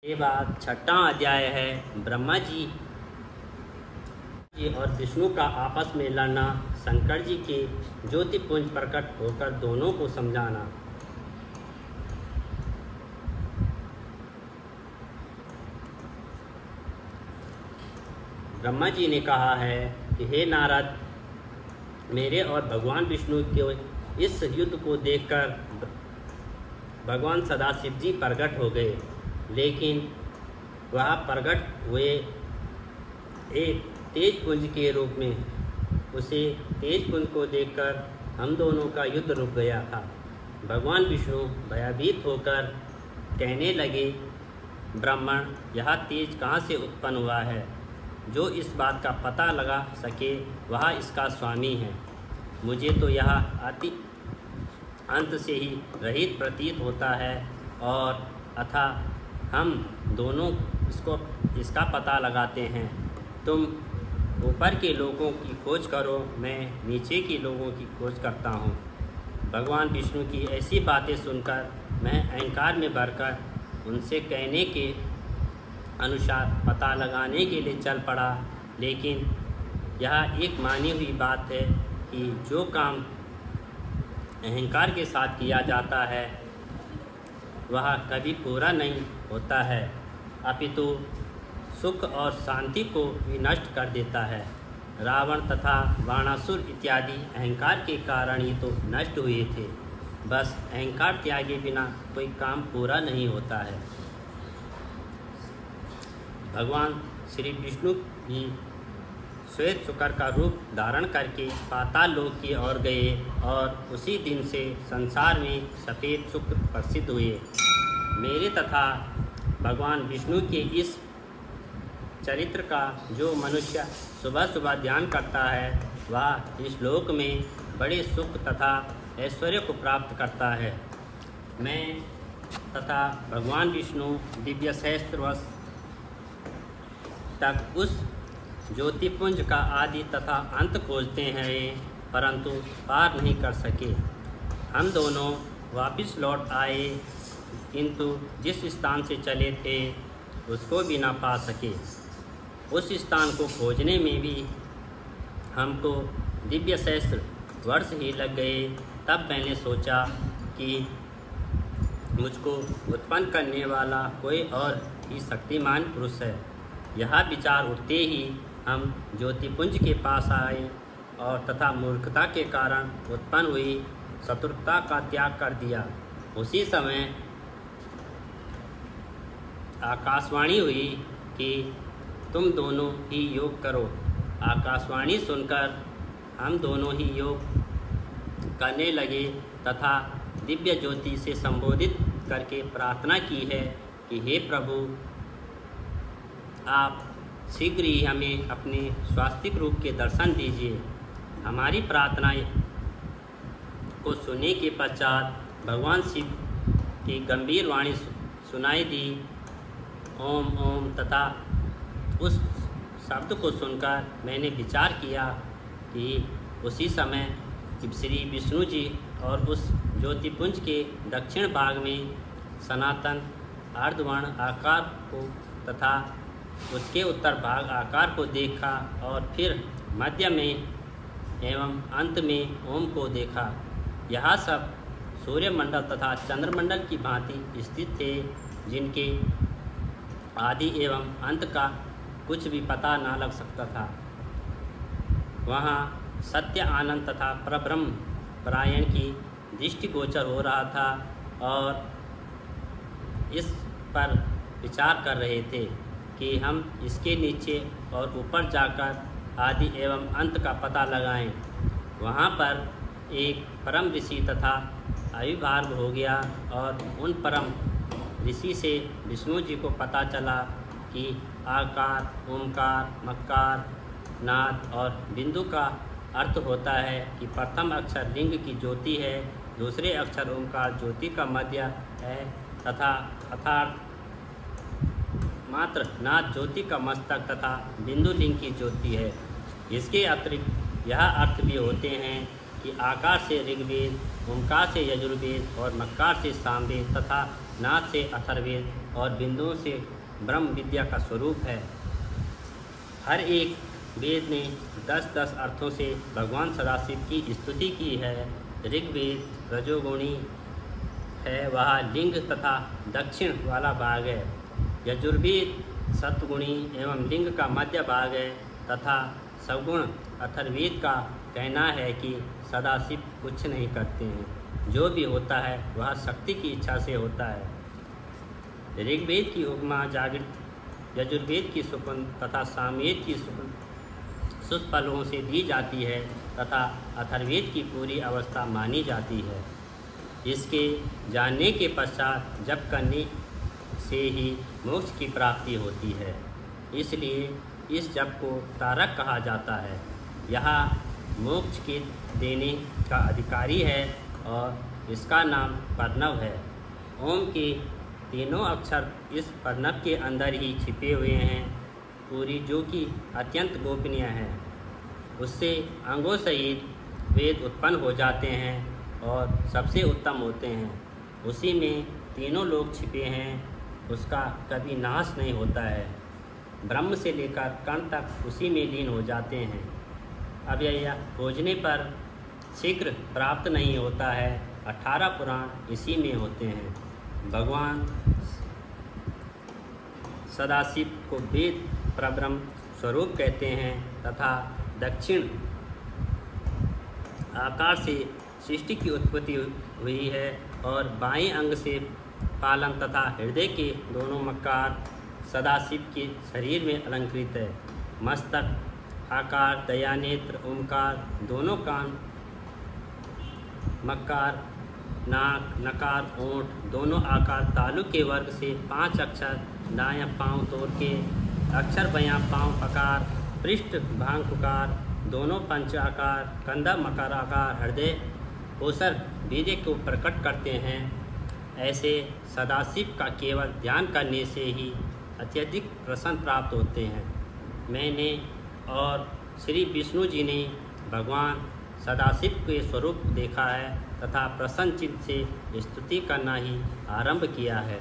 ये बात छठा अध्याय है। ब्रह्मा जी और विष्णु का आपस में लड़ना, शंकर जी के ज्योतिपुंज प्रकट होकर दोनों को समझाना। ब्रह्मा जी ने कहा है कि हे नारद, मेरे और भगवान विष्णु के इस युद्ध को देखकर भगवान सदाशिव जी प्रकट हो गए, लेकिन वह प्रकट हुए एक तेज पुंज के रूप में। उसे तेज पुंज को देखकर हम दोनों का युद्ध रुक गया था। भगवान विष्णु भयभीत होकर कहने लगे, ब्राह्मण, यह तेज कहाँ से उत्पन्न हुआ है? जो इस बात का पता लगा सके वह इसका स्वामी है। मुझे तो यह अति अंत से ही रहित प्रतीत होता है, और अतः हम दोनों इसका पता लगाते हैं। तुम ऊपर के लोगों की खोज करो, मैं नीचे के लोगों की खोज करता हूँ। भगवान विष्णु की ऐसी बातें सुनकर मैं अहंकार में भरकर उनसे कहने के अनुसार पता लगाने के लिए चल पड़ा। लेकिन यह एक मानी हुई बात है कि जो काम अहंकार के साथ किया जाता है वह कभी पूरा नहीं होता है, अपितु सुख और शांति को भी नष्ट कर देता है। रावण तथा बाणासुर इत्यादि अहंकार के कारण ही तो नष्ट हुए थे। बस अहंकार त्यागे बिना कोई काम पूरा नहीं होता है। भगवान श्री विष्णु भी श्वेत शुकर का रूप धारण करके पाताल लोक की ओर गए, और उसी दिन से संसार में सफ़ेद शुक्र प्रसिद्ध हुए। मेरे तथा भगवान विष्णु के इस चरित्र का जो मनुष्य सुबह सुबह ध्यान करता है वह इस लोक में बड़े सुख तथा ऐश्वर्य को प्राप्त करता है। मैं तथा भगवान विष्णु दिव्य सहस्त्रवर्ष तक उस ज्योतिपुंज का आदि तथा अंत खोजते हैं, परंतु पार नहीं कर सके। हम दोनों वापस लौट आए, किंतु जिस स्थान से चले थे उसको भी ना पा सके। उस स्थान को खोजने में भी हमको दिव्य सहस्त्र वर्ष ही लग गए। तब मैंने सोचा कि मुझको उत्पन्न करने वाला कोई और ही शक्तिमान पुरुष है। यह विचार उठते ही हम ज्योतिपुंज के पास आए और तथा मूर्खता के कारण उत्पन्न हुई शत्रुता का त्याग कर दिया। उसी समय आकाशवाणी हुई कि तुम दोनों ही योग करो। आकाशवाणी सुनकर हम दोनों ही योग करने लगे तथा दिव्य ज्योति से संबोधित करके प्रार्थना की है कि हे प्रभु, आप शीघ्र ही हमें अपने स्वास्तिक रूप के दर्शन दीजिए। हमारी प्रार्थना को सुनने के पश्चात भगवान शिव की गंभीर वाणी सुनाई दी, ओम ओम, तथा उस शब्द को सुनकर मैंने विचार किया कि उसी समय श्री विष्णु जी और उस ज्योतिपुंज के दक्षिण भाग में सनातन अर्धवर्ण आकार को तथा उसके उत्तर भाग आकार को देखा, और फिर मध्य में एवं अंत में ओम को देखा। यह सब सूर्यमंडल तथा चंद्रमंडल की भांति स्थित थे, जिनके आदि एवं अंत का कुछ भी पता ना लग सकता था। वहाँ सत्य, आनंद तथा परब्रह्म परायण की दृष्टिगोचर हो रहा था, और इस पर विचार कर रहे थे कि हम इसके नीचे और ऊपर जाकर आदि एवं अंत का पता लगाएं। वहाँ पर एक परम ऋषि तथा आविर्भाव हो गया, और उन परम ऋषि से विष्णु जी को पता चला कि आकार, ओमकार, मकार, नाद और बिंदु का अर्थ होता है कि प्रथम अक्षर लिंग की ज्योति है, दूसरे अक्षर ओमकार ज्योति का मध्य है, तथा अर्थात मात्र नाद ज्योति का मस्तक तथा बिंदु लिंग की ज्योति है। इसके अतिरिक्त यह अर्थ भी होते हैं कि आकार से ऋग्वेद, ओमकार से यजुर्वेद और मक्कार से सामवेद तथा नाद से अथर्ववेद और बिंदुओं से ब्रह्म विद्या का स्वरूप है। हर एक वेद ने 10-10 अर्थों से भगवान सदाशिव की स्तुति की है। ऋग्वेद रजोगुणी है, वह लिंग तथा दक्षिण वाला भाग है। यजुर्वेद सत्वगुणी एवं लिंग का मध्य भाग है तथा सगुण अथर्ववेद का कहना है कि सदाशिव कुछ नहीं करते हैं, जो भी होता है वह शक्ति की इच्छा से होता है। ऋग्वेद की उपमा जागृत, यजुर्वेद की सुकुन तथा सामवेद की सुस्पलों से दी जाती है तथा अथर्ववेद की पूरी अवस्था मानी जाती है। इसके जानने के पश्चात जप करने से ही मोक्ष की प्राप्ति होती है, इसलिए इस जप को तारक कहा जाता है। यह मोक्ष के देने का अधिकारी है और इसका नाम प्रणव है। ओम के तीनों अक्षर इस प्रणव के अंदर ही छिपे हुए हैं, पूरी जो कि अत्यंत गोपनीय है। उससे अंगों सहित वेद उत्पन्न हो जाते हैं और सबसे उत्तम होते हैं। उसी में तीनों लोग छिपे हैं, उसका कभी नाश नहीं होता है। ब्रह्म से लेकर कण तक उसी में लीन हो जाते हैं। अव्यय खोजने पर शीघ्र प्राप्त नहीं होता है। 18 पुराण इसी में होते हैं। भगवान सदाशिव को वेद परब्रह्म स्वरूप कहते हैं तथा दक्षिण आकार से सृष्टि की उत्पत्ति हुई है और बाएं अंग से पालन तथा हृदय के दोनों मक्कार सदाशिव के शरीर में अलंकृत है। मस्तक आकार, दयानेत्र, ओमकार, दोनों कान, मक्कार, नाक, नकार, ओंठ, दोनों आकार, तालु के वर्ग से 5 अक्षर, दायां पांव तोड़ के अक्षर बयां पांव आकार, पृष्ठ भांग पुकार, दोनों पंच आकार, कंधा मकार आकार, हृदय ओसर वीर्य को प्रकट करते हैं। ऐसे सदाशिव का केवल ध्यान करने से ही अत्यधिक प्रसन्न प्राप्त होते हैं। मैंने और श्री विष्णु जी ने भगवान सदाशिव के स्वरूप देखा है तथा प्रसन्न चित्त से स्तुति करना ही आरंभ किया है।